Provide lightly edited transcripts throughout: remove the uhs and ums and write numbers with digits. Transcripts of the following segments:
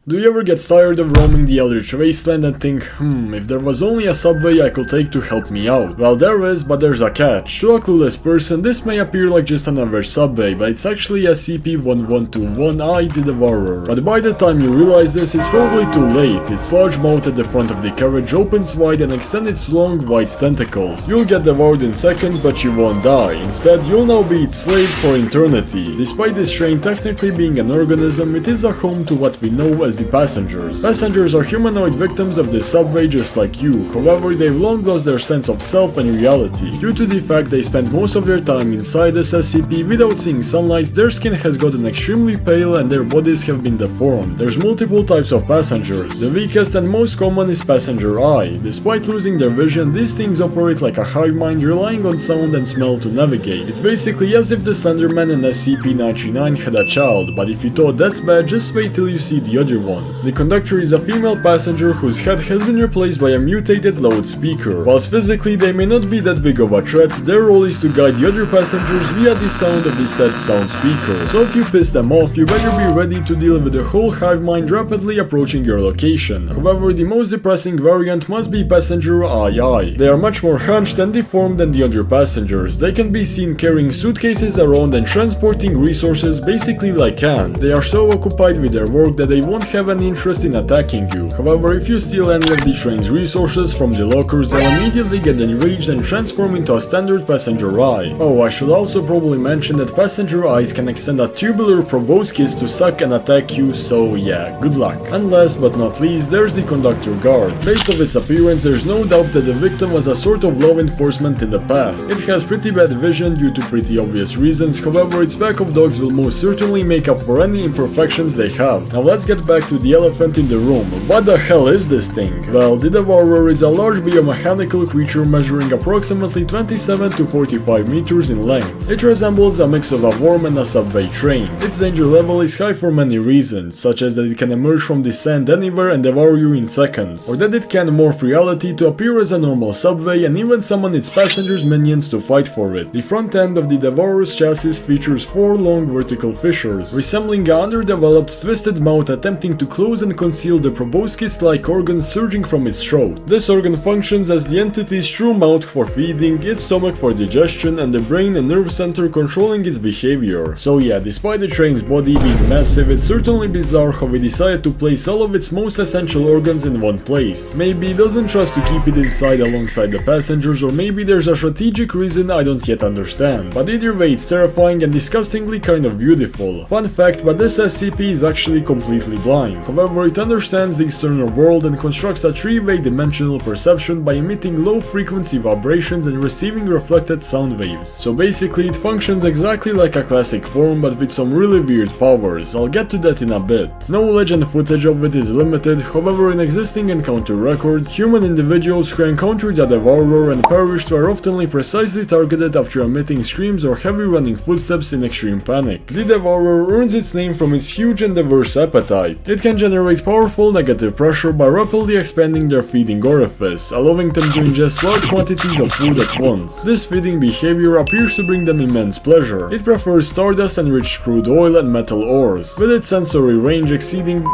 Do you ever get tired of roaming the Eldritch Wasteland and think, if there was only a subway I could take to help me out? Well, there is, but there's a catch. To a clueless person, this may appear like just another subway, but it's actually SCP-1121, the Devourer. But by the time you realize this, it's probably too late. Its large mouth at the front of the carriage opens wide and extends its long, white tentacles. You'll get devoured in seconds, but you won't die. Instead, you'll now be its slave for eternity. Despite this train technically being an organism, it is a home to what we know as the passengers. Passengers are humanoid victims of this subway just like you, however they've long lost their sense of self and reality. Due to the fact they spend most of their time inside this SCP without seeing sunlight, their skin has gotten extremely pale and their bodies have been deformed. There's multiple types of passengers. The weakest and most common is passenger eye. Despite losing their vision, these things operate like a hive mind, relying on sound and smell to navigate. It's basically as if the Slenderman and SCP-1121 had a child, but if you thought that's bad, just wait till you see the other ones. The conductor is a female passenger whose head has been replaced by a mutated loudspeaker. Whilst physically they may not be that big of a threat, their role is to guide the other passengers via the sound of the said sound speaker. So if you piss them off, you better be ready to deal with the whole hive mind rapidly approaching your location. However, the most depressing variant must be passenger II. They are much more hunched and deformed than the other passengers. They can be seen carrying suitcases around and transporting resources basically like ants. They are so occupied with their work that they won't have any interest in attacking you. However, if you steal any of the train's resources from the lockers, they'll immediately get enraged and transform into a standard passenger eye. Oh, I should also probably mention that passenger eyes can extend a tubular proboscis to suck and attack you, so yeah, good luck. And last but not least, there's the conductor guard. Based on its appearance, there's no doubt that the victim was a sort of law enforcement in the past. It has pretty bad vision due to pretty obvious reasons, however its pack of dogs will most certainly make up for any imperfections they have. Now let's get back to the elephant in the room. What the hell is this thing? Well, the Devourer is a large biomechanical creature measuring approximately 27 to 45 meters in length. It resembles a mix of a worm and a subway train. Its danger level is high for many reasons, such as that it can emerge from the sand anywhere and devour you in seconds, or that it can morph reality to appear as a normal subway and even summon its passengers' minions to fight for it. The front end of the Devourer's chassis features 4 long vertical fissures, resembling an underdeveloped twisted mouth attempting to close and conceal the proboscis-like organ surging from its throat. This organ functions as the entity's true mouth for feeding, its stomach for digestion, and the brain and nerve center controlling its behavior. So yeah, despite the train's body being massive, it's certainly bizarre how we decided to place all of its most essential organs in one place. Maybe it doesn't trust to keep it inside alongside the passengers, or maybe there's a strategic reason I don't yet understand. But either way, it's terrifying and disgustingly kind of beautiful. Fun fact, but this SCP is actually completely blind. However, it understands the external world and constructs a 3-way dimensional perception by emitting low-frequency vibrations and receiving reflected sound waves. So basically, it functions exactly like a classic form, but with some really weird powers. I'll get to that in a bit. Knowledge and footage of it is limited, however in existing encounter records, human individuals who encountered the Devourer and perished were often precisely targeted after emitting screams or heavy running footsteps in extreme panic. The Devourer earns its name from its huge and diverse appetite. It can generate powerful negative pressure by rapidly expanding their feeding orifice, allowing them to ingest large quantities of food at once. This feeding behavior appears to bring them immense pleasure. It prefers stardust enriched crude oil and metal ores, with its sensory range exceeding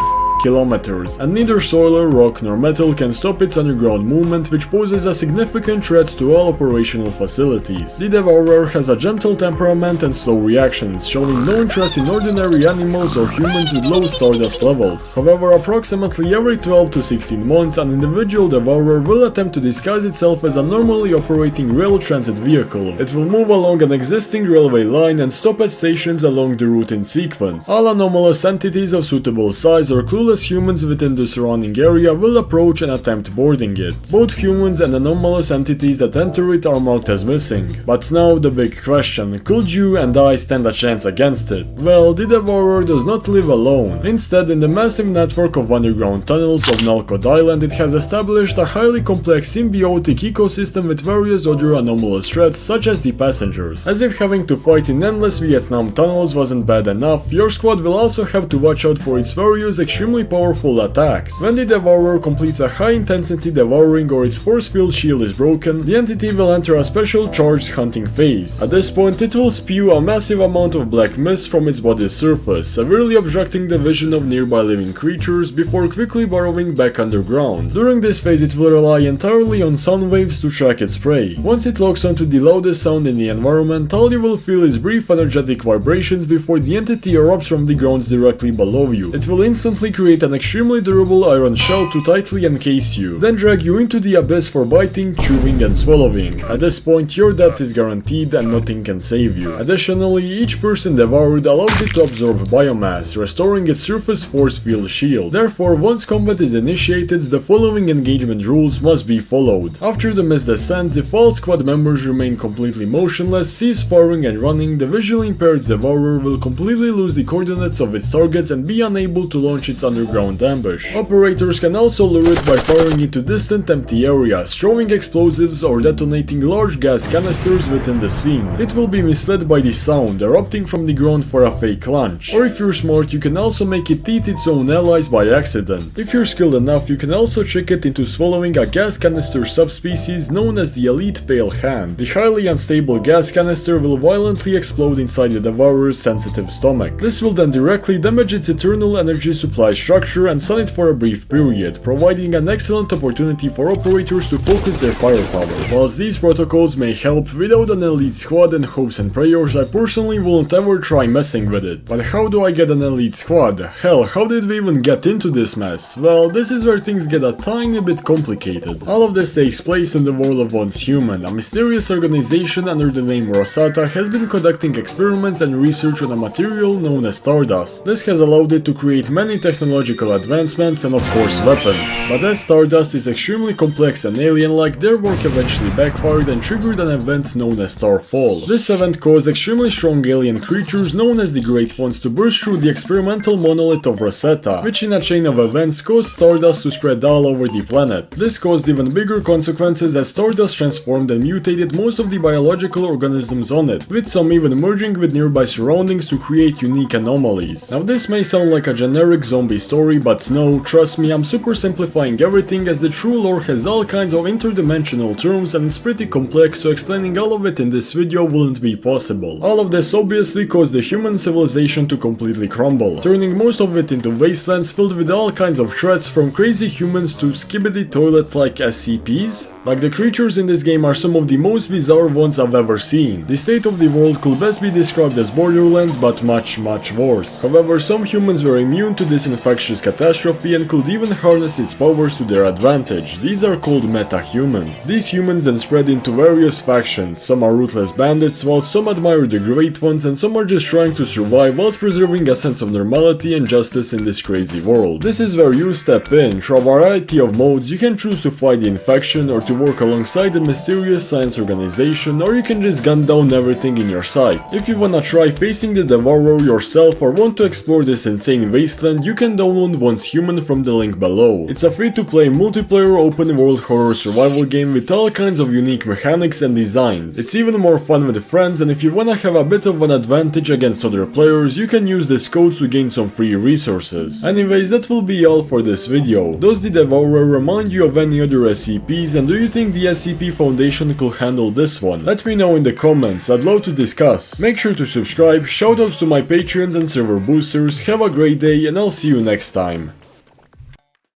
kilometers, and neither soil or rock nor metal can stop its underground movement, which poses a significant threat to all operational facilities. The Devourer has a gentle temperament and slow reactions, showing no interest in ordinary animals or humans with low stardust levels. However, approximately every 12 to 16 months, an individual Devourer will attempt to disguise itself as a normally operating rail transit vehicle. It will move along an existing railway line and stop at stations along the route in sequence. All anomalous entities of suitable size or clueless humans within the surrounding area will approach and attempt boarding it. Both humans and anomalous entities that enter it are marked as missing. But now the big question, could you and I stand a chance against it? Well, the Devourer does not live alone. Instead, in the massive network of underground tunnels of Nalcott Island, it has established a highly complex symbiotic ecosystem with various other anomalous threats such as the passengers. As if having to fight in endless Vietnam tunnels wasn't bad enough, your squad will also have to watch out for its various extremely extremely powerful attacks. When the Devourer completes a high-intensity devouring or its force field shield is broken, the entity will enter a special charged hunting phase. At this point, it will spew a massive amount of black mist from its body's surface, severely obstructing the vision of nearby living creatures before quickly burrowing back underground. During this phase, it will rely entirely on sound waves to track its prey. Once it locks onto the loudest sound in the environment, all you will feel is brief energetic vibrations before the entity erupts from the grounds directly below you. It will instantly create an extremely durable iron shell to tightly encase you, then drag you into the abyss for biting, chewing and swallowing. At this point, your death is guaranteed and nothing can save you. Additionally, each person devoured allows it to absorb biomass, restoring its surface force field shield. Therefore, once combat is initiated, the following engagement rules must be followed. After the mist descends, if all squad members remain completely motionless, cease firing and running, the visually impaired Devourer will completely lose the coordinates of its targets and be unable to launch its underground ambush. Operators can also lure it by firing into distant empty areas, throwing explosives or detonating large gas canisters within the scene. It will be misled by the sound, erupting from the ground for a fake lunch. Or if you're smart, you can also make it eat its own allies by accident. If you're skilled enough, you can also trick it into swallowing a gas canister subspecies known as the Elite Pale Hand. The highly unstable gas canister will violently explode inside the Devourer's sensitive stomach. This will then directly damage its eternal energy supply structure and stun it for a brief period, providing an excellent opportunity for operators to focus their firepower. Whilst these protocols may help, without an elite squad and hopes and prayers, I personally won't ever try messing with it. But how do I get an elite squad? Hell, how did we even get into this mess? Well, this is where things get a tiny bit complicated. All of this takes place in the world of Once Human, a mysterious organization under the name Rosata has been conducting experiments and research on a material known as Stardust. This has allowed it to create many technological advancements and of course weapons. But as Stardust is extremely complex and alien-like, their work eventually backfired and triggered an event known as Starfall. This event caused extremely strong alien creatures known as the Great Ones to burst through the experimental monolith of Rosetta, which in a chain of events caused Stardust to spread all over the planet. This caused even bigger consequences as Stardust transformed and mutated most of the biological organisms on it, with some even merging with nearby surroundings to create unique anomalies. Now this may sound like a generic zombie story, but no, trust me, I'm super simplifying everything as the true lore has all kinds of interdimensional terms and it's pretty complex, so explaining all of it in this video wouldn't be possible. All of this obviously caused the human civilization to completely crumble, turning most of it into wastelands filled with all kinds of threats from crazy humans to skibidi toilet-like SCPs. Like the creatures in this game are some of the most bizarre ones I've ever seen. The state of the world could best be described as Borderlands, but much worse. However, some humans were immune to this infectious catastrophe and could even harness its powers to their advantage. These are called meta-humans. These humans then spread into various factions. Some are ruthless bandits, while some admire the Great Ones, and some are just trying to survive whilst preserving a sense of normality and justice in this crazy world. This is where you step in. Through a variety of modes, you can choose to fight the infection or to work alongside the mysterious science organization, or you can just gun down everything in your sight. If you wanna try facing the Devourer yourself or want to explore this insane wasteland, you can download Once Human from the link below. It's a free-to-play multiplayer open world horror survival game with all kinds of unique mechanics and designs. It's even more fun with friends, and if you wanna have a bit of an advantage against other players, you can use this code to gain some free resources. Anyways, that will be all for this video. Does the Devourer remind you of any other SCPs, and do you think the SCP Foundation could handle this one? Let me know in the comments, I'd love to discuss. Make sure to subscribe, shoutouts to my patrons and server boosters, have a great day, and I'll see you next time.